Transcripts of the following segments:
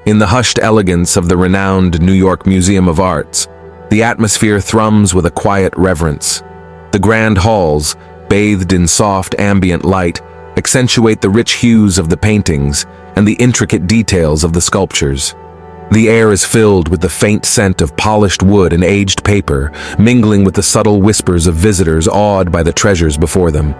In the hushed elegance of the renowned New York Museum of Arts, the atmosphere thrums with a quiet reverence. The grand halls, bathed in soft ambient light, accentuate the rich hues of the paintings and the intricate details of the sculptures. The air is filled with the faint scent of polished wood and aged paper, mingling with the subtle whispers of visitors awed by the treasures before them.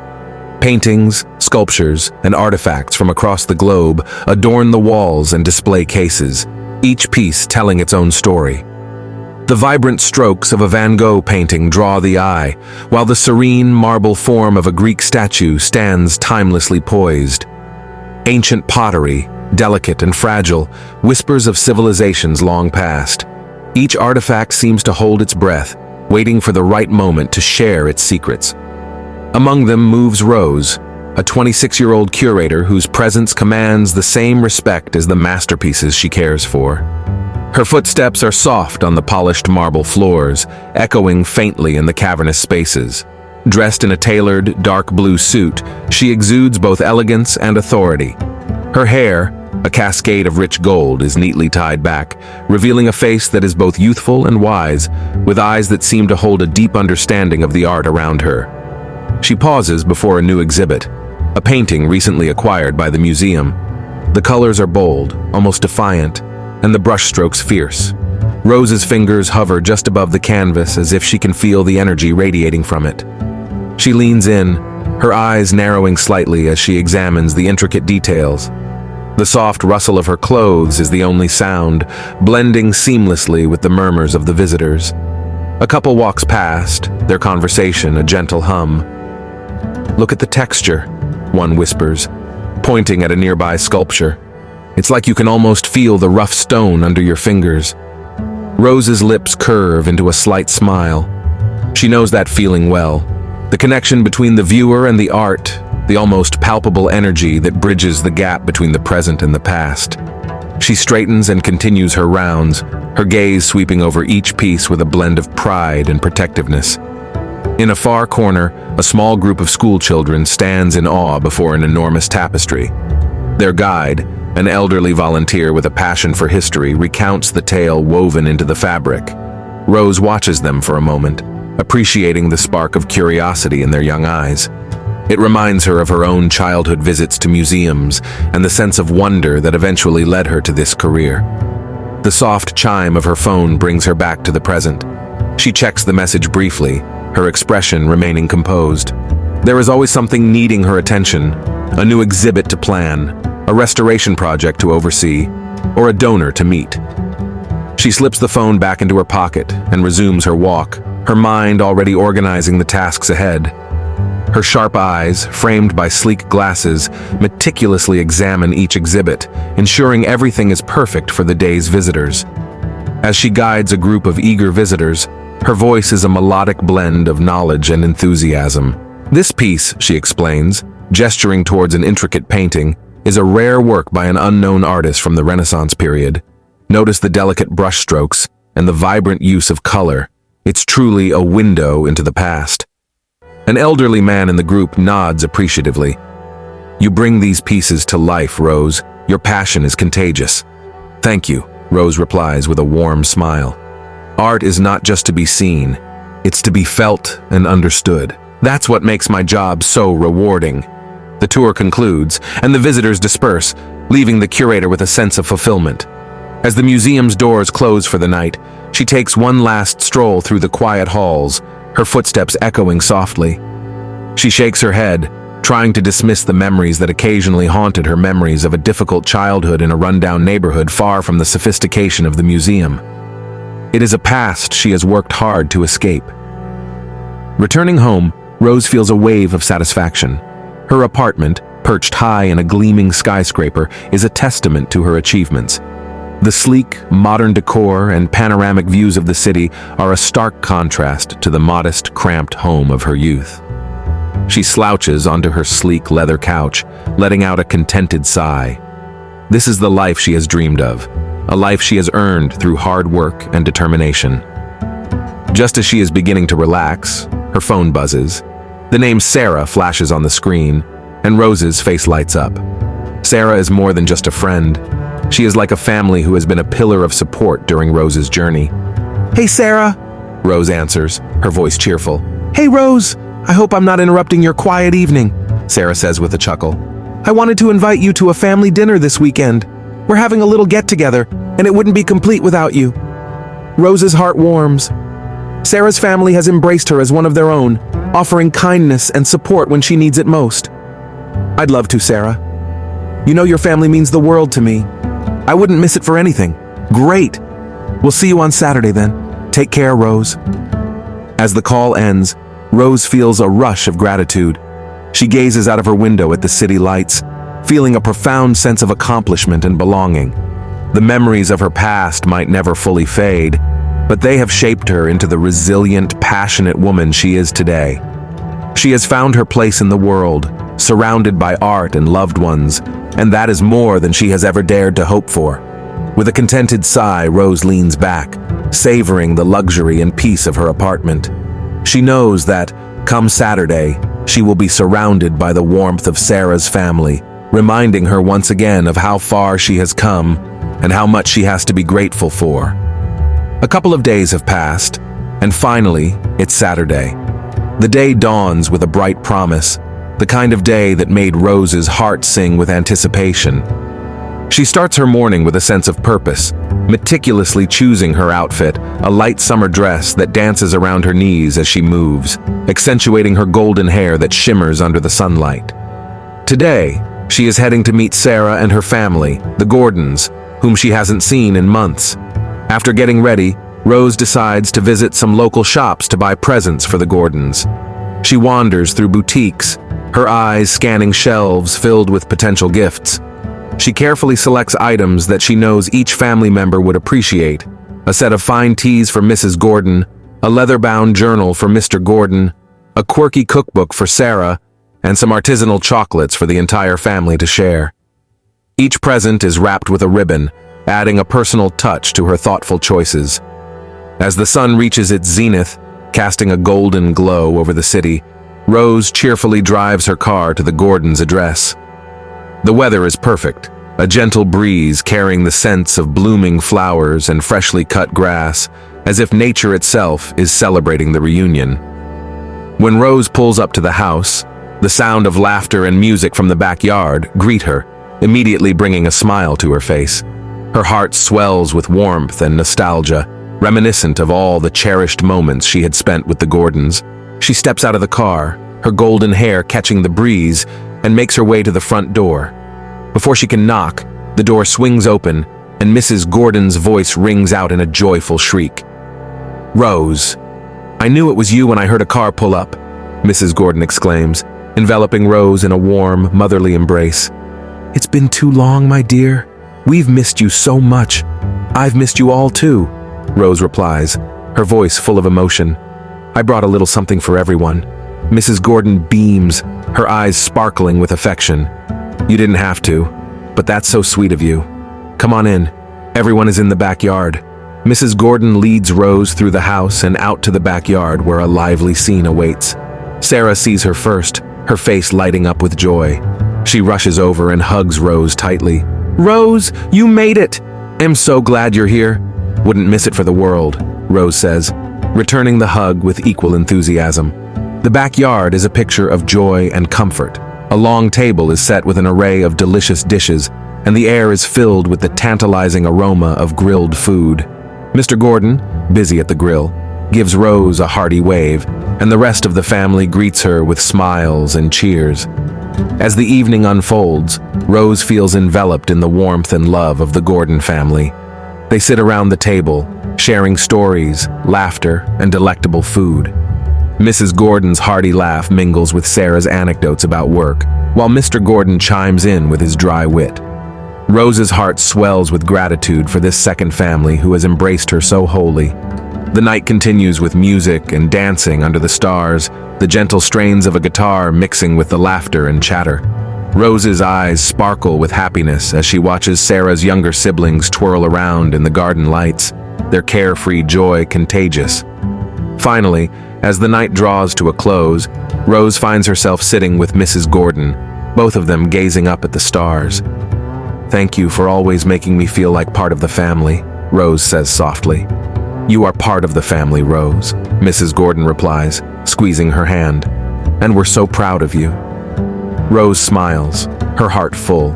Paintings, sculptures, and artifacts from across the globe adorn the walls and display cases, each piece telling its own story. The vibrant strokes of a Van Gogh painting draw the eye, while the serene marble form of a Greek statue stands timelessly poised. Ancient pottery, delicate and fragile, whispers of civilizations long past. Each artifact seems to hold its breath, waiting for the right moment to share its secrets. Among them moves Rose, a 26-year-old curator whose presence commands the same respect as the masterpieces she cares for. Her footsteps are soft on the polished marble floors, echoing faintly in the cavernous spaces. Dressed in a tailored, dark blue suit, she exudes both elegance and authority. Her hair, a cascade of rich gold, is neatly tied back, revealing a face that is both youthful and wise, with eyes that seem to hold a deep understanding of the art around her. She pauses before a new exhibit, a painting recently acquired by the museum. The colors are bold, almost defiant, and the brushstrokes fierce. Rose's fingers hover just above the canvas as if she can feel the energy radiating from it. She leans in, her eyes narrowing slightly as she examines the intricate details. The soft rustle of her clothes is the only sound, blending seamlessly with the murmurs of the visitors. A couple walks past, their conversation a gentle hum. "Look at the texture," one whispers, pointing at a nearby sculpture. "It's like you can almost feel the rough stone under your fingers." Rose's lips curve into a slight smile. She knows that feeling well. The connection between the viewer and the art, the almost palpable energy that bridges the gap between the present and the past. She straightens and continues her rounds, her gaze sweeping over each piece with a blend of pride and protectiveness. In a far corner, a small group of school children stands in awe before an enormous tapestry. Their guide, an elderly volunteer with a passion for history, recounts the tale woven into the fabric. Rose watches them for a moment, appreciating the spark of curiosity in their young eyes. It reminds her of her own childhood visits to museums and the sense of wonder that eventually led her to this career. The soft chime of her phone brings her back to the present. She checks the message briefly, her expression remaining composed. There is always something needing her attention, a new exhibit to plan, a restoration project to oversee, or a donor to meet. She slips the phone back into her pocket and resumes her walk, her mind already organizing the tasks ahead. Her sharp eyes, framed by sleek glasses, meticulously examine each exhibit, ensuring everything is perfect for the day's visitors. As she guides a group of eager visitors, her voice is a melodic blend of knowledge and enthusiasm. "This piece," she explains, gesturing towards an intricate painting, "is a rare work by an unknown artist from the Renaissance period. Notice the delicate brushstrokes and the vibrant use of color. It's truly a window into the past." An elderly man in the group nods appreciatively. "You bring these pieces to life, Rose. Your passion is contagious." "Thank you," Rose replies with a warm smile. "Art is not just to be seen, it's to be felt and understood. That's what makes my job so rewarding." The tour concludes, and the visitors disperse, leaving the curator with a sense of fulfillment. As the museum's doors close for the night, she takes one last stroll through the quiet halls, her footsteps echoing softly. She shakes her head, trying to dismiss the memories that occasionally haunted her, memories of a difficult childhood in a rundown neighborhood far from the sophistication of the museum. It is a past she has worked hard to escape. Returning home, Rose feels a wave of satisfaction. Her apartment, perched high in a gleaming skyscraper, is a testament to her achievements. The sleek, modern decor and panoramic views of the city are a stark contrast to the modest, cramped home of her youth. She slouches onto her sleek leather couch, letting out a contented sigh. This is the life she has dreamed of, a life she has earned through hard work and determination. Just as she is beginning to relax, her phone buzzes. The name Sarah flashes on the screen, and Rose's face lights up. Sarah is more than just a friend. She is like a family who has been a pillar of support during Rose's journey. "Hey, Sarah," Rose answers, her voice cheerful. "Hey, Rose, I hope I'm not interrupting your quiet evening," Sarah says with a chuckle. "I wanted to invite you to a family dinner this weekend. We're having a little get-together, and it wouldn't be complete without you." Rose's heart warms. Sarah's family has embraced her as one of their own, offering kindness and support when she needs it most. "I'd love to, Sarah. You know your family means the world to me. I wouldn't miss it for anything." "Great. We'll see you on Saturday then. Take care, Rose." As the call ends, Rose feels a rush of gratitude. She gazes out of her window at the city lights, feeling a profound sense of accomplishment and belonging. The memories of her past might never fully fade, but they have shaped her into the resilient, passionate woman she is today. She has found her place in the world, surrounded by art and loved ones, and that is more than she has ever dared to hope for. With a contented sigh, Rose leans back, savoring the luxury and peace of her apartment. She knows that, come Saturday, she will be surrounded by the warmth of Sarah's family, reminding her once again of how far she has come and how much she has to be grateful for. A couple of days have passed, and finally, it's Saturday. The day dawns with a bright promise, the kind of day that made Rose's heart sing with anticipation. She starts her morning with a sense of purpose, meticulously choosing her outfit, a light summer dress that dances around her knees as she moves, accentuating her golden hair that shimmers under the sunlight. Today, she is heading to meet Sarah and her family, the Gordons, whom she hasn't seen in months. After getting ready, Rose decides to visit some local shops to buy presents for the Gordons. She wanders through boutiques, her eyes scanning shelves filled with potential gifts. She carefully selects items that she knows each family member would appreciate: a set of fine teas for Mrs. Gordon, a leather-bound journal for Mr. Gordon, a quirky cookbook for Sarah, and some artisanal chocolates for the entire family to share. Each present is wrapped with a ribbon, adding a personal touch to her thoughtful choices. As the sun reaches its zenith, casting a golden glow over the city, Rose cheerfully drives her car to the Gordons' address. The weather is perfect, a gentle breeze carrying the scents of blooming flowers and freshly cut grass, as if nature itself is celebrating the reunion. When Rose pulls up to the house, the sound of laughter and music from the backyard greet her, immediately bringing a smile to her face. Her heart swells with warmth and nostalgia, reminiscent of all the cherished moments she had spent with the Gordons. She steps out of the car, her golden hair catching the breeze, and makes her way to the front door. Before she can knock, the door swings open, and Mrs. Gordon's voice rings out in a joyful shriek. "Rose, I knew it was you when I heard a car pull up," Mrs. Gordon exclaims, enveloping Rose in a warm, motherly embrace. "It's been too long, my dear. We've missed you so much. I've missed you all too," Rose replies, her voice full of emotion. "I brought a little something for everyone." Mrs. Gordon beams, her eyes sparkling with affection. "You didn't have to, but that's so sweet of you. Come on in. Everyone is in the backyard." Mrs. Gordon leads Rose through the house and out to the backyard where a lively scene awaits. Sarah sees her first, her face lighting up with joy. She rushes over and hugs Rose tightly. "Rose, you made it! I'm so glad you're here." "Wouldn't miss it for the world," Rose says, returning the hug with equal enthusiasm. The backyard is a picture of joy and comfort. A long table is set with an array of delicious dishes, and the air is filled with the tantalizing aroma of grilled food. Mr. Gordon, busy at the grill, gives Rose a hearty wave, and the rest of the family greets her with smiles and cheers. As the evening unfolds, Rose feels enveloped in the warmth and love of the Gordon family. They sit around the table, sharing stories, laughter, and delectable food. Mrs. Gordon's hearty laugh mingles with Sarah's anecdotes about work, while Mr. Gordon chimes in with his dry wit. Rose's heart swells with gratitude for this second family who has embraced her so wholly. The night continues with music and dancing under the stars, the gentle strains of a guitar mixing with the laughter and chatter. Rose's eyes sparkle with happiness as she watches Sarah's younger siblings twirl around in the garden lights, their carefree joy contagious. Finally, as the night draws to a close, Rose finds herself sitting with Mrs. Gordon, both of them gazing up at the stars. "Thank you for always making me feel like part of the family," Rose says softly. "You are part of the family, Rose," Mrs. Gordon replies, squeezing her hand. "And we're so proud of you." Rose smiles, her heart full.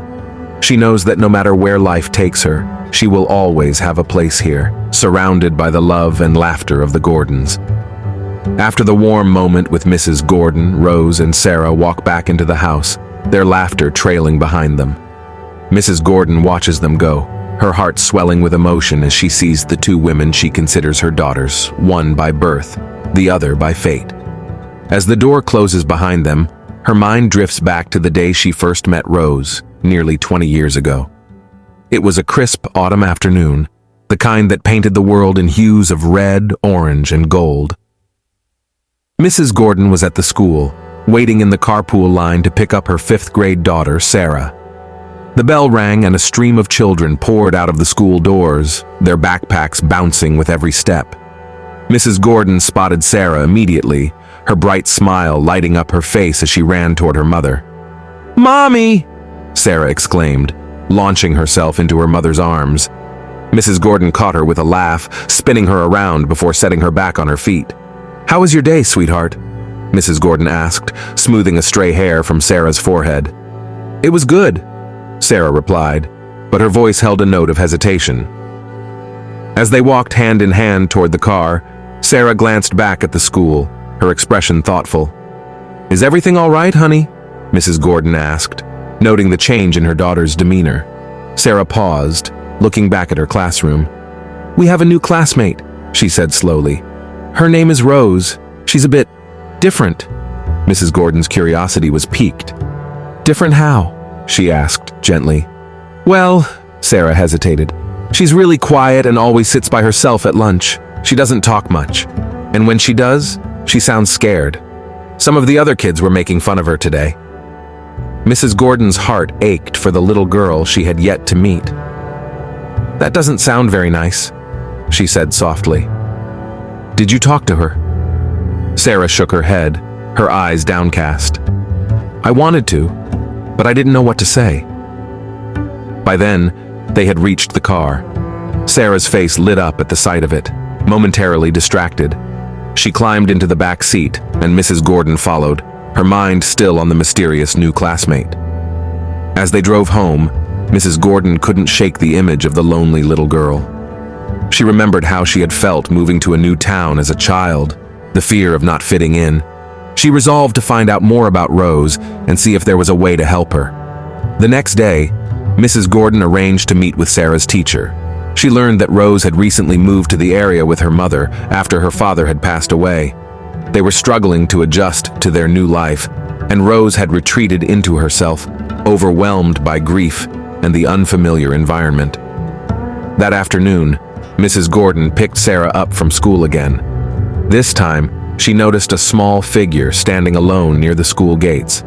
She knows that no matter where life takes her, she will always have a place here, surrounded by the love and laughter of the Gordons. After the warm moment with Mrs. Gordon, Rose and Sarah walk back into the house, their laughter trailing behind them. Mrs. Gordon watches them go, her heart swelling with emotion as she sees the two women she considers her daughters, one by birth, the other by fate. As the door closes behind them, her mind drifts back to the day she first met Rose, nearly 20 years ago. It was a crisp autumn afternoon, the kind that painted the world in hues of red, orange, and gold. Mrs. Gordon was at the school, waiting in the carpool line to pick up her fifth-grade daughter, Sarah. The bell rang and a stream of children poured out of the school doors, their backpacks bouncing with every step. Mrs. Gordon spotted Sarah immediately, her bright smile lighting up her face as she ran toward her mother. "Mommy!" Sarah exclaimed, launching herself into her mother's arms. Mrs. Gordon caught her with a laugh, spinning her around before setting her back on her feet. "How was your day, sweetheart?" Mrs. Gordon asked, smoothing a stray hair from Sarah's forehead. "It was good," Sarah replied, but her voice held a note of hesitation. As they walked hand in hand toward the car, Sarah glanced back at the school, her expression thoughtful. "Is everything all right, honey?" Mrs. Gordon asked, noting the change in her daughter's demeanor. Sarah paused, looking back at her classroom. "We have a new classmate," she said slowly. "Her name is Rose. She's a bit different." Mrs. Gordon's curiosity was piqued. "Different how?" she asked gently. "Well," Sarah hesitated, "she's really quiet and always sits by herself at lunch. She doesn't talk much. And when she does, she sounds scared. Some of the other kids were making fun of her today." Mrs. Gordon's heart ached for the little girl she had yet to meet. "That doesn't sound very nice," she said softly. "Did you talk to her?" Sarah shook her head, her eyes downcast. "I wanted to, but I didn't know what to say." By then, they had reached the car. Sarah's face lit up at the sight of it, momentarily distracted. She climbed into the back seat, and Mrs. Gordon followed, her mind still on the mysterious new classmate. As they drove home, Mrs. Gordon couldn't shake the image of the lonely little girl. She remembered how she had felt moving to a new town as a child, the fear of not fitting in. She resolved to find out more about Rose and see if there was a way to help her. The next day, Mrs. Gordon arranged to meet with Sarah's teacher. She learned that Rose had recently moved to the area with her mother after her father had passed away. They were struggling to adjust to their new life, and Rose had retreated into herself, overwhelmed by grief and the unfamiliar environment. That afternoon, Mrs. Gordon picked Sarah up from school again. This time, she noticed a small figure standing alone near the school gates.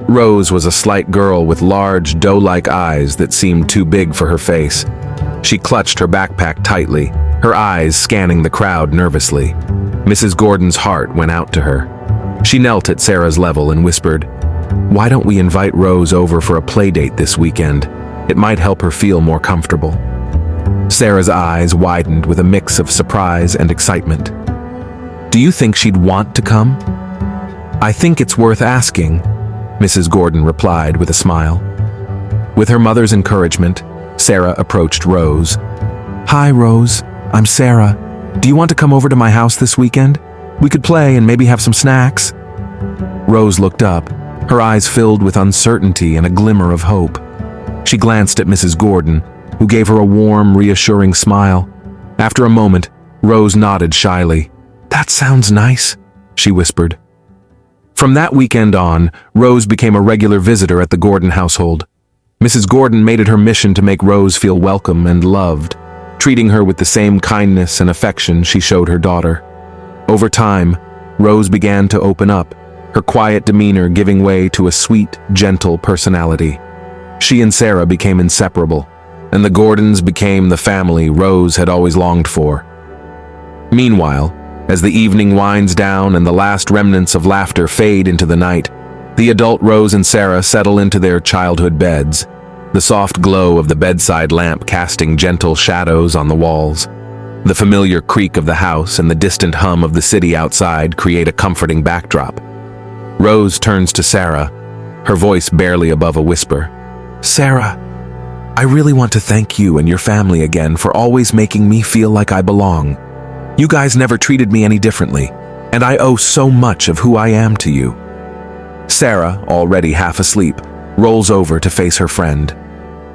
Rose was a slight girl with large, doe-like eyes that seemed too big for her face. She clutched her backpack tightly, her eyes scanning the crowd nervously. Mrs. Gordon's heart went out to her. She knelt at Sarah's level and whispered, "Why don't we invite Rose over for a play date this weekend? It might help her feel more comfortable." Sarah's eyes widened with a mix of surprise and excitement. "Do you think she'd want to come?" "I think it's worth asking," Mrs. Gordon replied with a smile. With her mother's encouragement, Sarah approached Rose. "Hi, Rose. I'm Sarah. Do you want to come over to my house this weekend? We could play and maybe have some snacks." Rose looked up, her eyes filled with uncertainty and a glimmer of hope. She glanced at Mrs. Gordon, who gave her a warm, reassuring smile. After a moment, Rose nodded shyly. "That sounds nice," she whispered. From that weekend on, Rose became a regular visitor at the Gordon household. Mrs. Gordon made it her mission to make Rose feel welcome and loved, treating her with the same kindness and affection she showed her daughter. Over time, Rose began to open up, her quiet demeanor giving way to a sweet, gentle personality. She and Sarah became inseparable, and the Gordons became the family Rose had always longed for. Meanwhile, as the evening winds down and the last remnants of laughter fade into the night, the adult Rose and Sarah settle into their childhood beds. the soft glow of the bedside lamp casting gentle shadows on the walls. The familiar creak of the house and the distant hum of the city outside create a comforting backdrop. Rose turns to Sarah, her voice barely above a whisper. "Sarah, I really want to thank you and your family again for always making me feel like I belong. You guys never treated me any differently, and I owe so much of who I am to you." Sarah, already half asleep, rolls over to face her friend.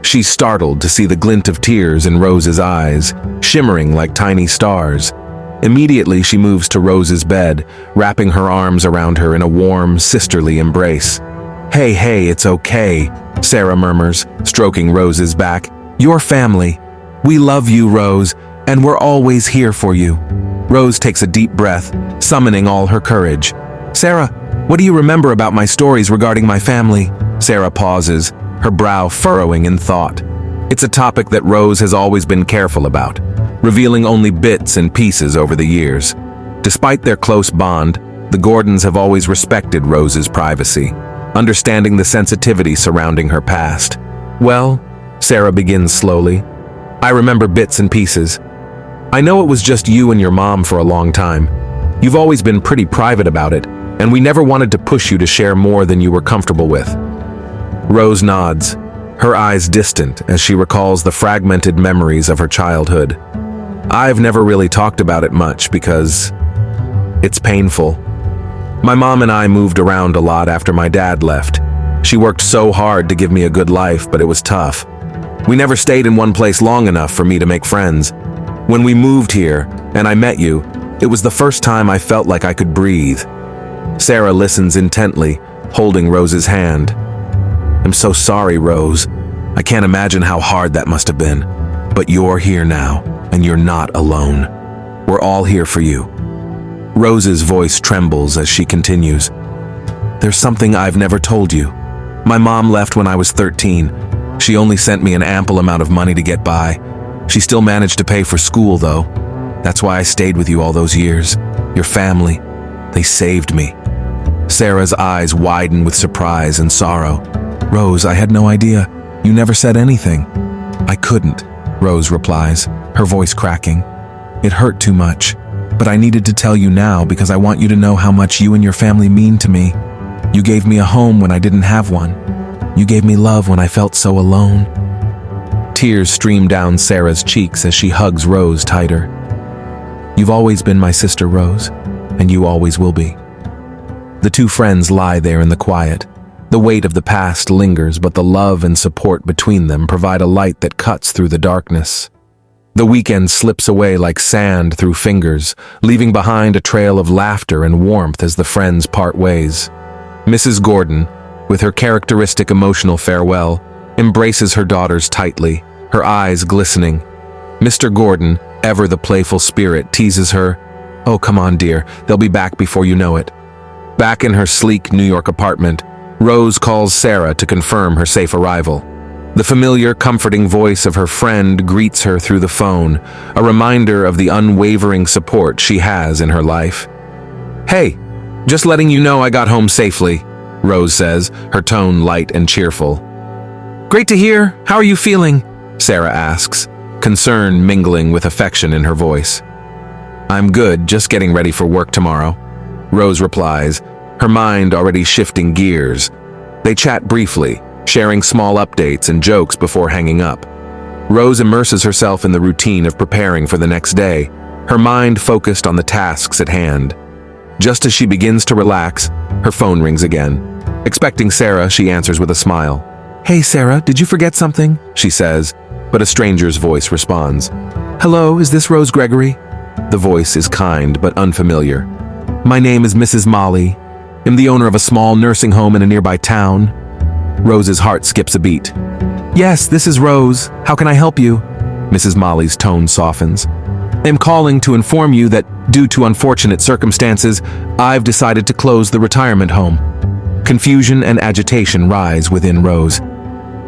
She's startled to see the glint of tears in Rose's eyes, shimmering like tiny stars. Immediately, she moves to Rose's bed, wrapping her arms around her in a warm, sisterly embrace. Hey, it's okay," Sarah murmurs, stroking Rose's back. "Your family. We love you, Rose, and we're always here for you." Rose takes a deep breath, summoning all her courage. "Sarah, what do you remember about my stories regarding my family?" Sarah pauses, her brow furrowing in thought. It's a topic that Rose has always been careful about, revealing only bits and pieces over the years. Despite their close bond, the Gordons have always respected Rose's privacy, understanding the sensitivity surrounding her past. "Well," Sarah begins slowly, "I remember bits and pieces. I know it was just you and your mom for a long time. You've always been pretty private about it, and we never wanted to push you to share more than you were comfortable with." Rose nods, her eyes distant as she recalls the fragmented memories of her childhood. "I've never really talked about it much because it's painful. My mom and I moved around a lot after my dad left. She worked so hard to give me a good life, but it was tough. We never stayed in one place long enough for me to make friends. When we moved here, and I met you, it was the first time I felt like I could breathe." Sarah listens intently, holding Rose's hand. "I'm so sorry, Rose. I can't imagine how hard that must have been. But you're here now, and you're not alone. We're all here for you." Rose's voice trembles as she continues. "There's something I've never told you. My mom left when I was 13. She only sent me an ample amount of money to get by. She still managed to pay for school, though. That's why I stayed with you all those years. Your family, they saved me." Sarah's eyes widen with surprise and sorrow. "Rose, I had no idea. You never said anything." "I couldn't," Rose replies, her voice cracking. "It hurt too much, but I needed to tell you now because I want you to know how much you and your family mean to me. You gave me a home when I didn't have one. You gave me love when I felt so alone." Tears stream down Sarah's cheeks as she hugs Rose tighter. "You've always been my sister, Rose, and you always will be." The two friends lie there in the quiet. The weight of the past lingers, but the love and support between them provide a light that cuts through the darkness. The weekend slips away like sand through fingers, leaving behind a trail of laughter and warmth as the friends part ways. Mrs. Gordon, with her characteristic emotional farewell, embraces her daughters tightly, her eyes glistening. Mr. Gordon, ever the playful spirit, teases her, "Oh, come on, dear, they'll be back before you know it." Back in her sleek New York apartment, Rose calls Sarah to confirm her safe arrival. The familiar, comforting voice of her friend greets her through the phone, a reminder of the unwavering support she has in her life. "Hey, just letting you know I got home safely," Rose says, her tone light and cheerful. "Great to hear. How are you feeling?" Sarah asks, concern mingling with affection in her voice. "I'm good, just getting ready for work tomorrow," Rose replies, her mind already shifting gears. They chat briefly, sharing small updates and jokes before hanging up. Rose immerses herself in the routine of preparing for the next day, her mind focused on the tasks at hand. Just as she begins to relax, her phone rings again. Expecting Sarah, she answers with a smile. "Hey Sarah, did you forget something?" she says, but a stranger's voice responds. "Hello, is this Rose Gregory?" The voice is kind but unfamiliar. "My name is Mrs. Molly. I'm the owner of a small nursing home in a nearby town." Rose's heart skips a beat. "Yes, this is Rose. How can I help you?" Mrs. Molly's tone softens. "I'm calling to inform you that, due to unfortunate circumstances, I've decided to close the retirement home." Confusion and agitation rise within Rose.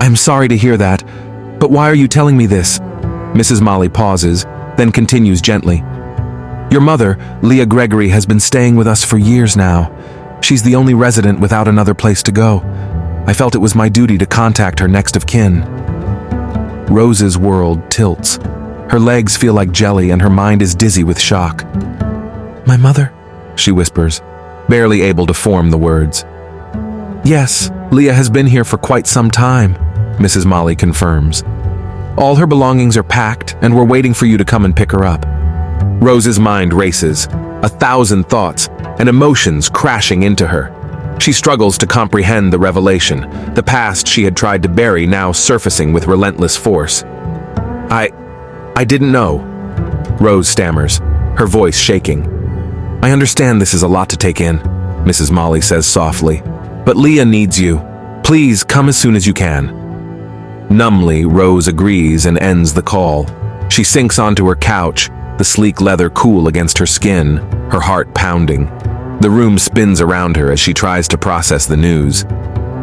"I'm sorry to hear that, but why are you telling me this?" Mrs. Molly pauses, then continues gently. "Your mother, Leah Gregory, has been staying with us for years now. She's the only resident without another place to go. I felt it was my duty to contact her next of kin." Rose's world tilts. Her legs feel like jelly and her mind is dizzy with shock. "My mother?" she whispers, barely able to form the words. "Yes, Leah has been here for quite some time," Mrs. Molly confirms. "All her belongings are packed and we're waiting for you to come and pick her up." Rose's mind races, 1,000 thoughts and emotions crashing into her. She struggles to comprehend the revelation, the past she had tried to bury now surfacing with relentless force. I didn't know," Rose stammers, her voice shaking. "I understand this is a lot to take in," Mrs. Molly says softly, "but Leah needs you. Please come as soon as you can." Numbly, Rose agrees and ends the call. She sinks onto her couch, the sleek leather cool against her skin, her heart pounding. The room spins around her as she tries to process the news.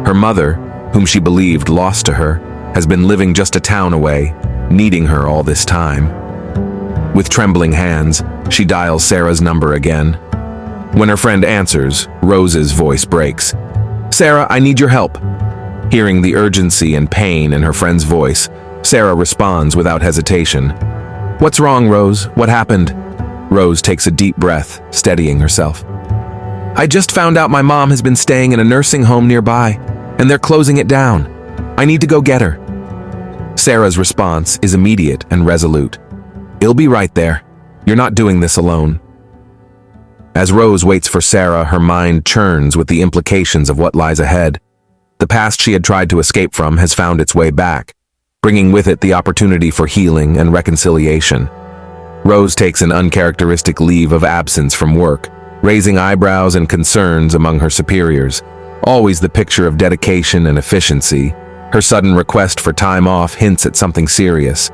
Her mother, whom she believed lost to her, has been living just a town away, needing her all this time. With trembling hands, she dials Sarah's number again. When her friend answers, Rose's voice breaks. "Sarah, I need your help." Hearing the urgency and pain in her friend's voice, Sarah responds without hesitation. "What's wrong, Rose? What happened?" Rose takes a deep breath, steadying herself. "I just found out my mom has been staying in a nursing home nearby, and they're closing it down. I need to go get her." Sarah's response is immediate and resolute. "I'll be right there. You're not doing this alone." As Rose waits for Sarah, her mind churns with the implications of what lies ahead. The past she had tried to escape from has found its way back, bringing with it the opportunity for healing and reconciliation. Rose takes an uncharacteristic leave of absence from work, raising eyebrows and concerns among her superiors. Always the picture of dedication and efficiency, her sudden request for time off hints at something serious.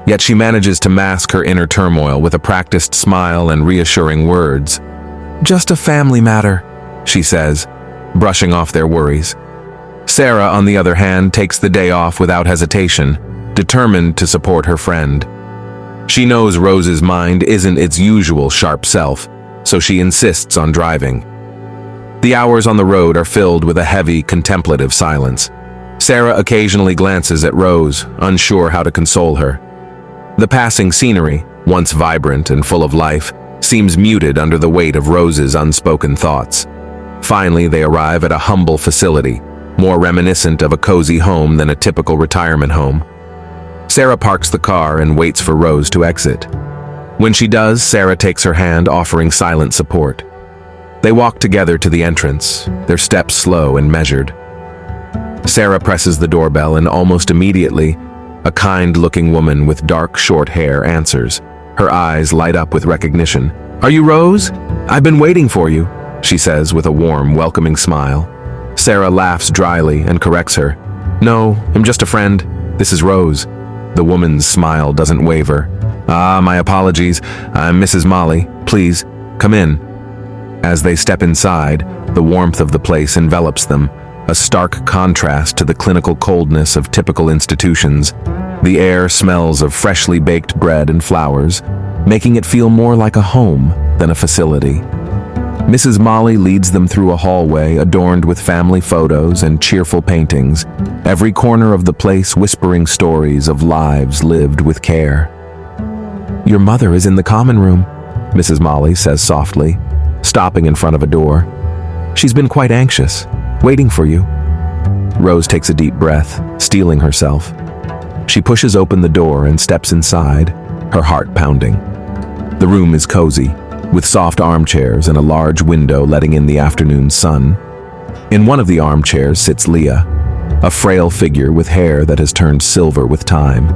Yet she manages to mask her inner turmoil with a practiced smile and reassuring words. "Just a family matter," she says, brushing off their worries. Sarah, on the other hand, takes the day off without hesitation, determined to support her friend. She knows Rose's mind isn't its usual sharp self, so she insists on driving. The hours on the road are filled with a heavy, contemplative silence. Sarah occasionally glances at Rose, unsure how to console her. The passing scenery, once vibrant and full of life, seems muted under the weight of Rose's unspoken thoughts. Finally, they arrive at a humble facility, more reminiscent of a cozy home than a typical retirement home. Sarah parks the car and waits for Rose to exit. When she does, Sarah takes her hand, offering silent support. They walk together to the entrance, their steps slow and measured. Sarah presses the doorbell and almost immediately, a kind-looking woman with dark, short hair answers. Her eyes light up with recognition. "Are you Rose? I've been waiting for you," she says with a warm, welcoming smile. Sarah laughs dryly and corrects her. "No, I'm just a friend. This is Rose." The woman's smile doesn't waver. "Ah, my apologies. I'm Mrs. Molly. Please, come in." As they step inside, the warmth of the place envelops them, a stark contrast to the clinical coldness of typical institutions. The air smells of freshly baked bread and flowers, making it feel more like a home than a facility. Mrs. Molly leads them through a hallway adorned with family photos and cheerful paintings, every corner of the place whispering stories of lives lived with care. "Your mother is in the common room," Mrs. Molly says softly, stopping in front of a door. "She's been quite anxious, waiting for you." Rose takes a deep breath, steeling herself. She pushes open the door and steps inside, her heart pounding. The room is cozy, with soft armchairs and a large window letting in the afternoon sun. In one of the armchairs sits Leah, a frail figure with hair that has turned silver with time.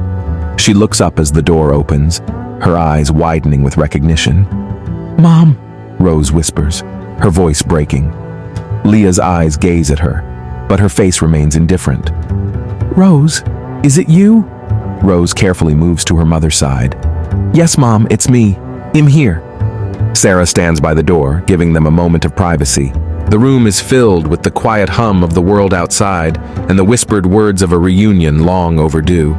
She looks up as the door opens, her eyes widening with recognition. "Mom," Rose whispers, her voice breaking. Leah's eyes gaze at her, but her face remains indifferent. "Rose, is it you?" Rose carefully moves to her mother's side. "Yes, Mom, it's me. I'm here." Sarah stands by the door, giving them a moment of privacy. The room is filled with the quiet hum of the world outside and the whispered words of a reunion long overdue.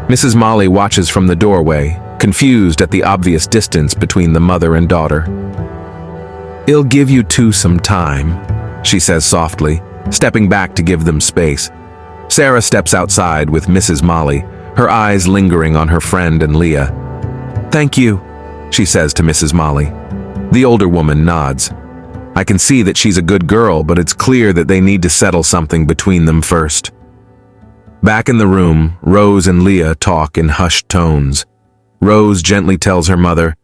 Mrs. Molly watches from the doorway, confused at the obvious distance between the mother and daughter. "I'll give you two some time," she says softly, stepping back to give them space. Sarah steps outside with Mrs. Molly, her eyes lingering on her friend and Leah. "Thank you," she says to Mrs. Molly. The older woman nods. I can see that she's a good girl, but it's clear that they need to settle something between them first. Back in the room, Rose and Leah talk in hushed tones. Rose gently tells her mother,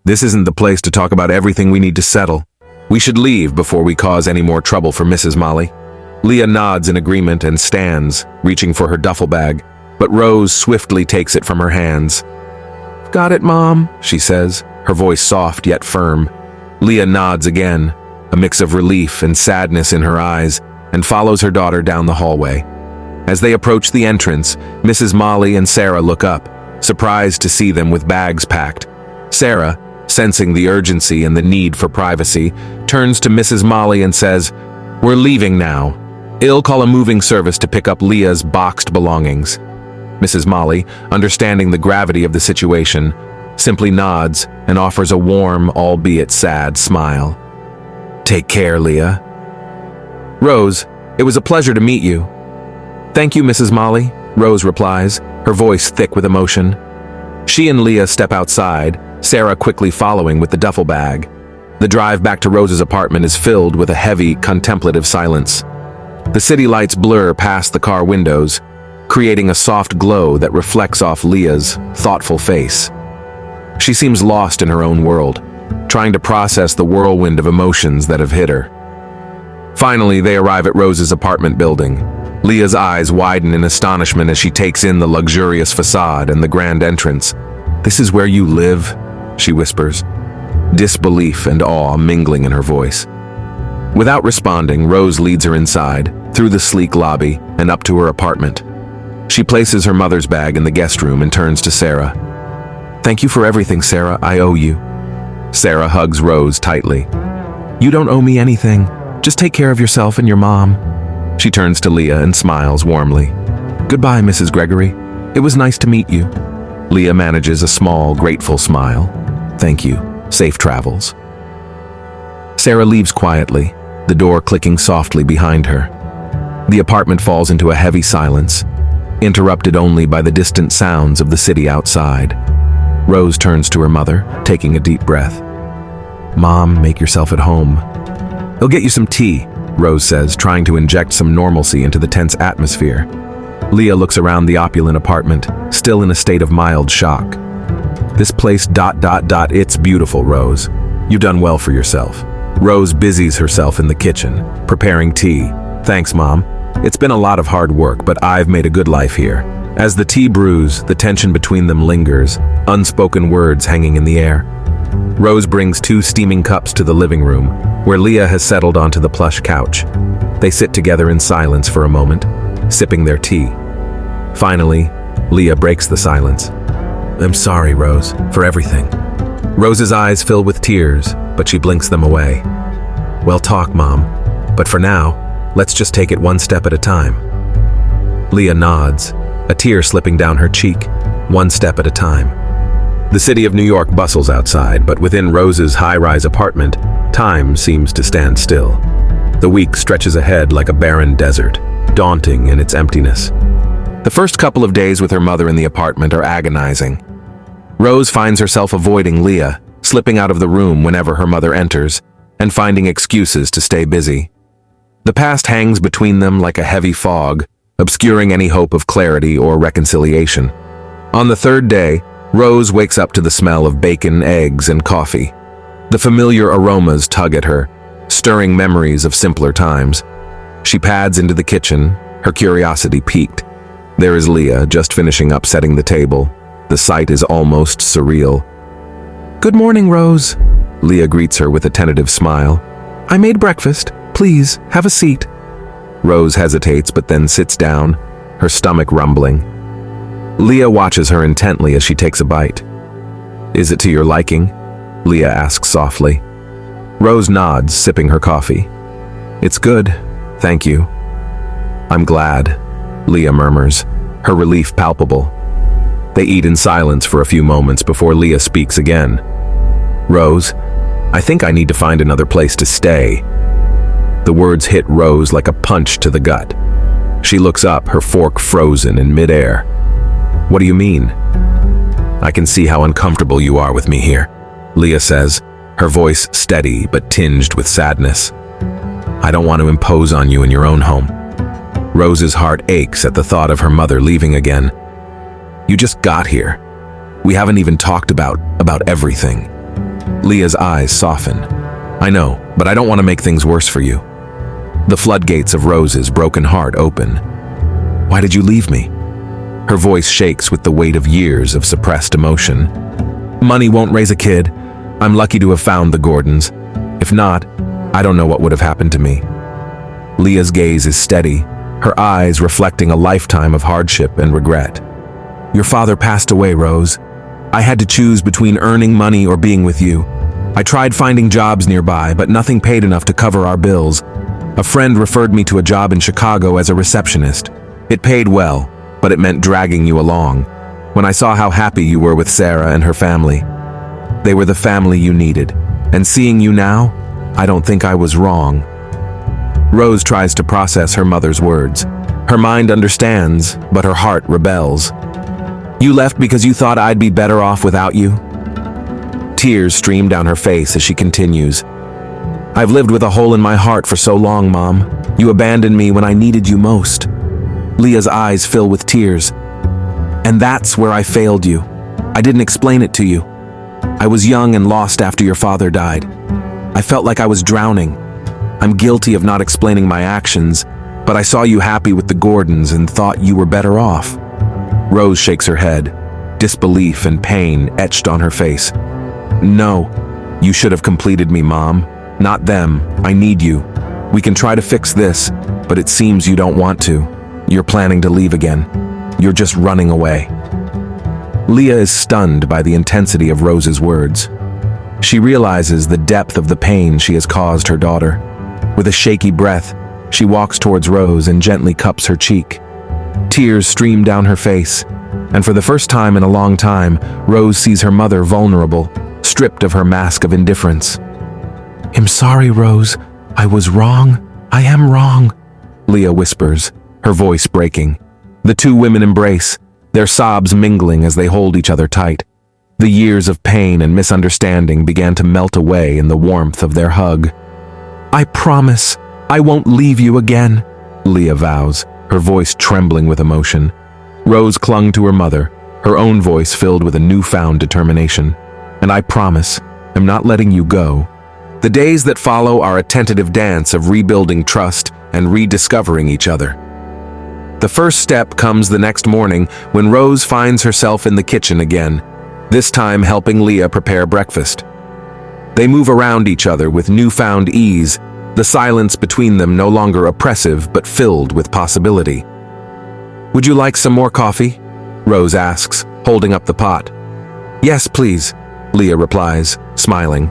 "This isn't the place to talk about everything we need to settle. We should leave before we cause any more trouble for Mrs. Molly." Leah nods in agreement and stands, reaching for her duffel bag, but Rose swiftly takes it from her hands. "Got it, Mom," she says, her voice soft yet firm. Leah nods again, a mix of relief and sadness in her eyes, and follows her daughter down the hallway. As they approach the entrance, Mrs. Molly and Sarah look up, surprised to see them with bags packed. Sarah, sensing the urgency and the need for privacy, turns to Mrs. Molly and says, "We're leaving now. I'll call a moving service to pick up Leah's boxed belongings." Mrs. Molly, understanding the gravity of the situation, simply nods and offers a warm, albeit sad, smile. "Take care, Leah." "Rose, it was a pleasure to meet you." "Thank you, Mrs. Molly," Rose replies, her voice thick with emotion. She and Leah step outside, Sarah quickly following with the duffel bag. The drive back to Rose's apartment is filled with a heavy, contemplative silence. The city lights blur past the car windows, creating a soft glow that reflects off Leah's thoughtful face. She seems lost in her own world, trying to process the whirlwind of emotions that have hit her. Finally, they arrive at Rose's apartment building. Leah's eyes widen in astonishment as she takes in the luxurious facade and the grand entrance. "This is where you live?" she whispers, disbelief and awe mingling in her voice. Without responding, Rose leads her inside, through the sleek lobby, and up to her apartment. She places her mother's bag in the guest room and turns to Sarah. "Thank you for everything, Sarah. I owe you." Sarah hugs Rose tightly. "You don't owe me anything. Just take care of yourself and your mom." She turns to Leah and smiles warmly. "Goodbye, Mrs. Gregory. It was nice to meet you." Leah manages a small, grateful smile. "Thank you. Safe travels." Sarah leaves quietly, the door clicking softly behind her. The apartment falls into a heavy silence, interrupted only by the distant sounds of the city outside. Rose turns to her mother, taking a deep breath. "Mom, make yourself at home." "I'll get you some tea," Rose says, trying to inject some normalcy into the tense atmosphere. Leah looks around the opulent apartment, still in a state of mild shock. "This place ... It's beautiful, Rose. You've done well for yourself." Rose busies herself in the kitchen, preparing tea. "Thanks, Mom. It's been a lot of hard work, but I've made a good life here." As the tea brews, the tension between them lingers, unspoken words hanging in the air. Rose brings 2 steaming cups to the living room, where Leah has settled onto the plush couch. They sit together in silence for a moment, sipping their tea. Finally, Leah breaks the silence. "I'm sorry, Rose, for everything." Rose's eyes fill with tears, but she blinks them away. "Well, talk, Mom. But for now, let's just take it one step at a time." Leah nods, a tear slipping down her cheek, one step at a time. The city of New York bustles outside, but within Rose's high-rise apartment, time seems to stand still. The week stretches ahead like a barren desert, daunting in its emptiness. The first couple of days with her mother in the apartment are agonizing. Rose finds herself avoiding Leah, slipping out of the room whenever her mother enters, and finding excuses to stay busy. The past hangs between them like a heavy fog, obscuring any hope of clarity or reconciliation. On the third day, Rose wakes up to the smell of bacon, eggs, and coffee. The familiar aromas tug at her, stirring memories of simpler times. She pads into the kitchen, her curiosity piqued. There is Leah, just finishing up setting the table. The sight is almost surreal. "Good morning, Rose." Leah greets her with a tentative smile. "I made breakfast. Please, have a seat." Rose hesitates but then sits down, her stomach rumbling. Leah watches her intently as she takes a bite. "Is it to your liking?" Leah asks softly. Rose nods, sipping her coffee. "It's good, thank you." "I'm glad," Leah murmurs, her relief palpable. They eat in silence for a few moments before Leah speaks again. "Rose, I think I need to find another place to stay." The words hit Rose like a punch to the gut. She looks up, her fork frozen in midair. What do you mean? I can see how uncomfortable you are with me here, Leah says, her voice steady but tinged with sadness. I don't want to impose on you in your own home. Rose's heart aches at the thought of her mother leaving again. You just got here. We haven't even talked about everything. Leah's eyes soften. I know, but I don't want to make things worse for you. The floodgates of Rose's broken heart open. Why did you leave me? Her voice shakes with the weight of years of suppressed emotion. Money won't raise a kid. I'm lucky to have found the Gordons. If not, I don't know what would have happened to me. Leah's gaze is steady, her eyes reflecting a lifetime of hardship and regret. Your father passed away, Rose. I had to choose between earning money or being with you. I tried finding jobs nearby, but nothing paid enough to cover our bills. A friend referred me to a job in Chicago as a receptionist. It paid well, but it meant dragging you along. When I saw how happy you were with Sarah and her family, they were the family you needed. And seeing you now, I don't think I was wrong. Rose tries to process her mother's words. Her mind understands, but her heart rebels. You left because you thought I'd be better off without you? Tears stream down her face as she continues. I've lived with a hole in my heart for so long, Mom. You abandoned me when I needed you most. Leah's eyes fill with tears. And that's where I failed you. I didn't explain it to you. I was young and lost after your father died. I felt like I was drowning. I'm guilty of not explaining my actions, but I saw you happy with the Gordons and thought you were better off. Rose shakes her head, disbelief and pain etched on her face. No, you should have completed me, Mom. Not them. I need you. We can try to fix this, but it seems you don't want to. You're planning to leave again. You're just running away. Leah is stunned by the intensity of Rose's words. She realizes the depth of the pain she has caused her daughter. With a shaky breath, she walks towards Rose and gently cups her cheek. Tears stream down her face, and for the first time in a long time, Rose sees her mother vulnerable, stripped of her mask of indifference. I'm sorry, Rose. I was wrong. I am wrong, Leah whispers, her voice breaking. The two women embrace, their sobs mingling as they hold each other tight. The years of pain and misunderstanding began to melt away in the warmth of their hug. I promise I won't leave you again, Leah vows, her voice trembling with emotion. Rose clung to her mother, her own voice filled with a newfound determination. And I promise I'm not letting you go. The days that follow are a tentative dance of rebuilding trust and rediscovering each other. The first step comes the next morning when Rose finds herself in the kitchen again, this time helping Leah prepare breakfast. They move around each other with newfound ease, the silence between them no longer oppressive but filled with possibility. Would you like some more coffee? Rose asks, holding up the pot. Yes, please, Leah replies, smiling.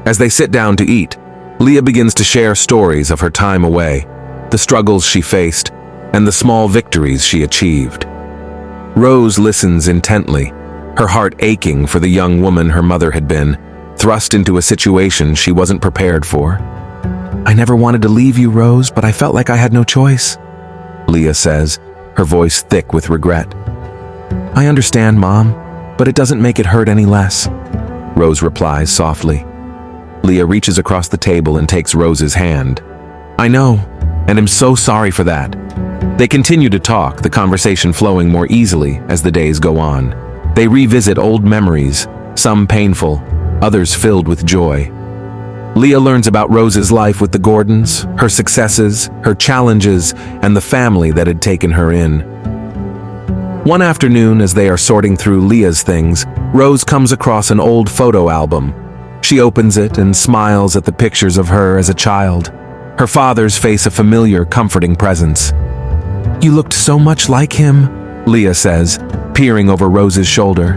As they sit down to eat, Leah begins to share stories of her time away, the struggles she faced, and the small victories she achieved. Rose listens intently, her heart aching for the young woman her mother had been, thrust into a situation she wasn't prepared for. I never wanted to leave you, Rose, but I felt like I had no choice, Leah says, her voice thick with regret. I understand, Mom, but it doesn't make it hurt any less, Rose replies softly. Leah reaches across the table and takes Rose's hand. I know, and I'm so sorry for that. They continue to talk, the conversation flowing more easily as the days go on. They revisit old memories, some painful, others filled with joy. Leah learns about Rose's life with the Gordons, her successes, her challenges, and the family that had taken her in. One afternoon, as they are sorting through Leah's things, Rose comes across an old photo album. She opens it and smiles at the pictures of her as a child. Her father's face a familiar, comforting presence. You looked so much like him, Leah says, peering over Rose's shoulder.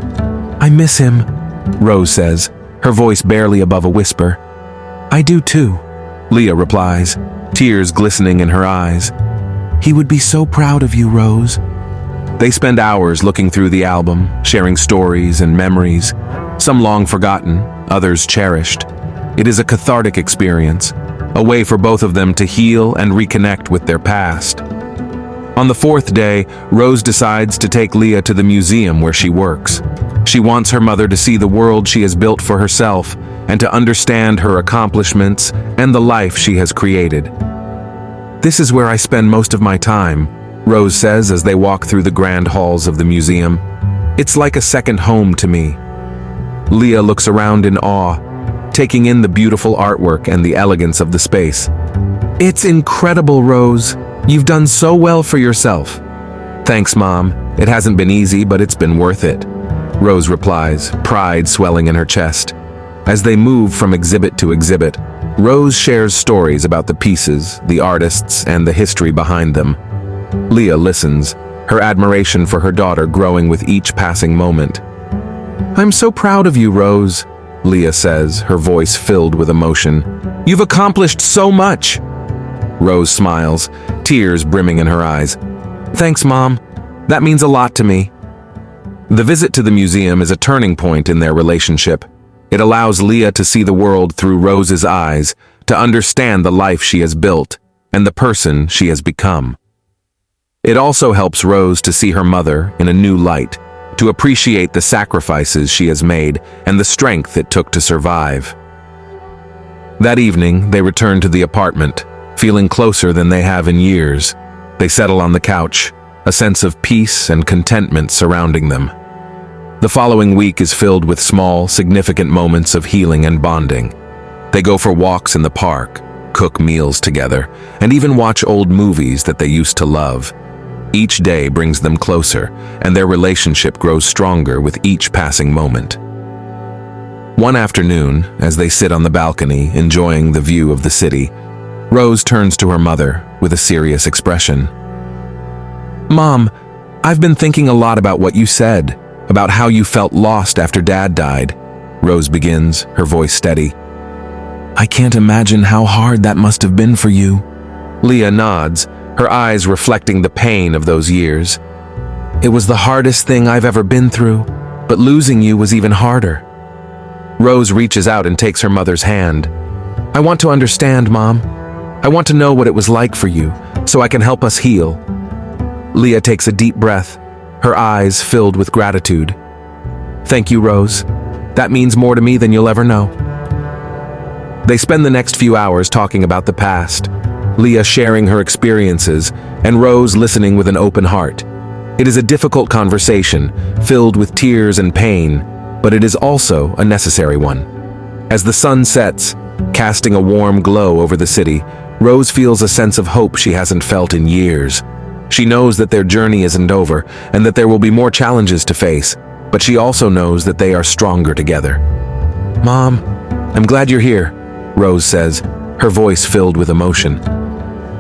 I miss him, Rose says, her voice barely above a whisper. I do too, Leah replies, tears glistening in her eyes. He would be so proud of you, Rose. They spend hours looking through the album, sharing stories and memories, some long forgotten, others cherished. It is a cathartic experience, a way for both of them to heal and reconnect with their past. On the fourth day, Rose decides to take Leah to the museum where she works. She wants her mother to see the world she has built for herself and to understand her accomplishments and the life she has created. "This is where I spend most of my time," Rose says as they walk through the grand halls of the museum. "It's like a second home to me." Leah looks around in awe, taking in the beautiful artwork and the elegance of the space. "It's incredible, Rose. You've done so well for yourself." "Thanks, Mom. It hasn't been easy, but it's been worth it," Rose replies, pride swelling in her chest. As they move from exhibit to exhibit, Rose shares stories about the pieces, the artists, and the history behind them. Leah listens, her admiration for her daughter growing with each passing moment. "I'm so proud of you, Rose," Leah says, her voice filled with emotion. "You've accomplished so much." Rose smiles, tears brimming in her eyes. "Thanks, Mom. That means a lot to me." The visit to the museum is a turning point in their relationship. It allows Leah to see the world through Rose's eyes, to understand the life she has built and the person she has become. It also helps Rose to see her mother in a new light, to appreciate the sacrifices she has made and the strength it took to survive. That evening, they return to the apartment, feeling closer than they have in years. They settle on the couch, a sense of peace and contentment surrounding them. The following week is filled with small, significant moments of healing and bonding. They go for walks in the park, cook meals together, and even watch old movies that they used to love. Each day brings them closer, and their relationship grows stronger with each passing moment. One afternoon, as they sit on the balcony enjoying the view of the city, Rose turns to her mother with a serious expression. "Mom, I've been thinking a lot about what you said, about how you felt lost after Dad died," Rose begins, her voice steady. "I can't imagine how hard that must have been for you." Leah nods, her eyes reflecting the pain of those years. "It was the hardest thing I've ever been through, but losing you was even harder." Rose reaches out and takes her mother's hand. "I want to understand, Mom. I want to know what it was like for you, so I can help us heal." Leah takes a deep breath, her eyes filled with gratitude. "Thank you, Rose. That means more to me than you'll ever know." They spend the next few hours talking about the past, Leah sharing her experiences, and Rose listening with an open heart. It is a difficult conversation, filled with tears and pain, but it is also a necessary one. As the sun sets, casting a warm glow over the city, Rose feels a sense of hope she hasn't felt in years. She knows that their journey isn't over and that there will be more challenges to face, but she also knows that they are stronger together. "Mom, I'm glad you're here," Rose says, her voice filled with emotion.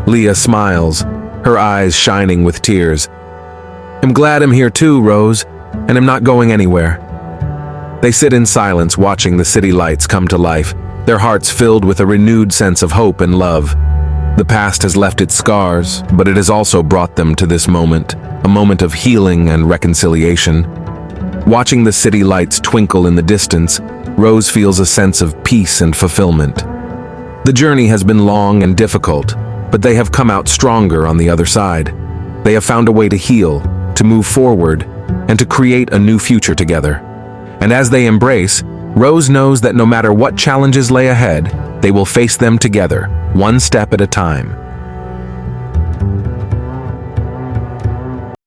Leah smiles, her eyes shining with tears. "I'm glad I'm here too, Rose, and I'm not going anywhere." They sit in silence watching the city lights come to life, their hearts filled with a renewed sense of hope and love. The past has left its scars, but it has also brought them to this moment, a moment of healing and reconciliation. Watching the city lights twinkle in the distance, Rose feels a sense of peace and fulfillment. The journey has been long and difficult, but they have come out stronger on the other side. They have found a way to heal, to move forward, and to create a new future together. And as they embrace, Rose knows that no matter what challenges lay ahead, they will face them together, one step at a time.